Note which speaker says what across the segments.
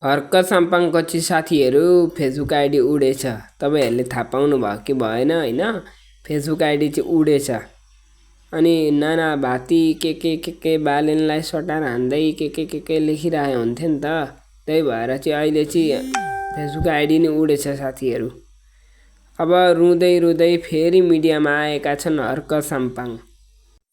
Speaker 1: हर्क साम्पाङपछि साथीहरू Facebook ID उडेछ। तपाईँहरूले थाहा पाउनु भयो कि भएन होइन, फेसबुक आइडी चाहिँ उडेछ। अनि नाना भाती के बालेनलाई सटार हान्दै के लेखिरहेको हुन्थ्यो नि त। त्यही भएर चाहिँ अहिले चाहिँ फेसबुक आइडी नै उडेछ साथीहरू। अब रुँदै रुँदै फेरि मिडियामा आएका छन् हर्क साम्पाङ।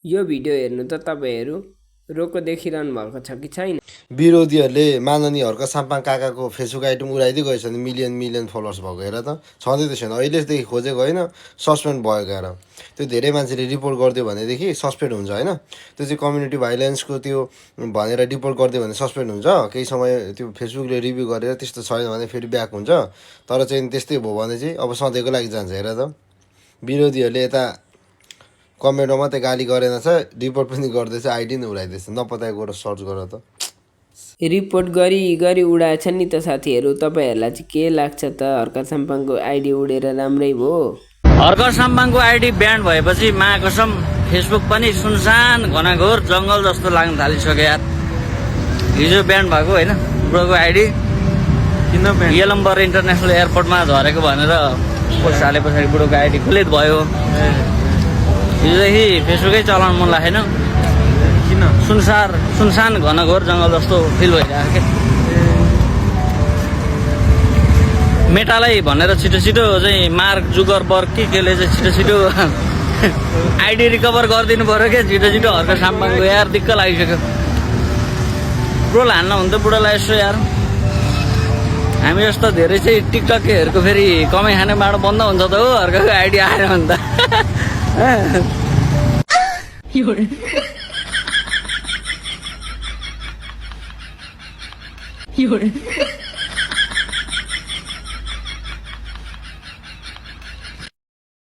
Speaker 1: यो भिडियो हेर्नु त तपाईँहरू रोको देखिरहनु भएको छ कि छैन?
Speaker 2: विरोधीहरूले माननीय हर्क साम्पाङ काकाको फेसबुक आइडी उडाइदिइ गएछ नि, मिलियन फलोवर्स भएको हेर त, छँदै त छैन। अहिलेदेखि खोजेको होइन, सस्पेन्ड भयो गएर। त्यो धेरै मान्छेले रिपोर्ट गरिदियो भनेदेखि सस्पेन्ड हुन्छ होइन। त्यो चाहिँ कम्युनिटी भाइलेन्सको त्यो भनेर रिपोर्ट गरिदियो भने सस्पेन्ड हुन्छ। केही समय त्यो फेसबुकले रिभ्यू गरेर त्यस्तो छैन भने फेरि ब्याक हुन्छ। तर चाहिँ त्यस्तै भयो भने चाहिँ अब सधैँको लागि जान्छ। हेर त, विरोधीहरूले यता कमेन्टमा मात्रै गाली गरेन छ, रिपोर्ट पनि गर्दैछ, आइडी नै उडाइदिएछ। नपत्याएको गएर सर्च गर त।
Speaker 1: रिपोर्ट गरी उडाएछ नि त साथीहरू। तपाईँहरूलाई चाहिँ के लाग्छ त? हर्क साम्पाङको आइडी उडेर राम्रै भयो?
Speaker 3: हर्क साम्पाङको आइडी ब्यान्ड भएपछि महाकसम फेसबुक पनि सुनसान घनघोर जङ्गल जस्तो लाग्न थालिसक्यो यार। हिजो ब्यान्ड भएको होइन ब्रोको आइडी, किन यलम्बर इन्टरनेसनल एयरपोर्टमा झरेको भनेर पोस्ट हाले पछाडि ब्रोको आइडी खुलेत भयो। हिजोदेखि फेसबुकै चलाउन मन लागेन। किन? सुनसान घनघोर जङ्गल जस्तो फिल भइरहेको क्या। मेटालाई भनेर छिटो चाहिँ मार्क जुकरबर्ग केले चाहिँ छिटो आइडी रिकभर गरिदिनु पऱ्यो क्या छिटो हर्क साम्पाङको। यार दिक्क लागिसक्यो। ब्रोल हान्न हुन्थ्यो बुढोलाई यसो यार। हामी जस्तो धेरै चाहिँ टिकटकहरूको फेरि कमाइ खाने बाटो बन्द हुन्छ त हो, हर्कको आइडी आएन भने त।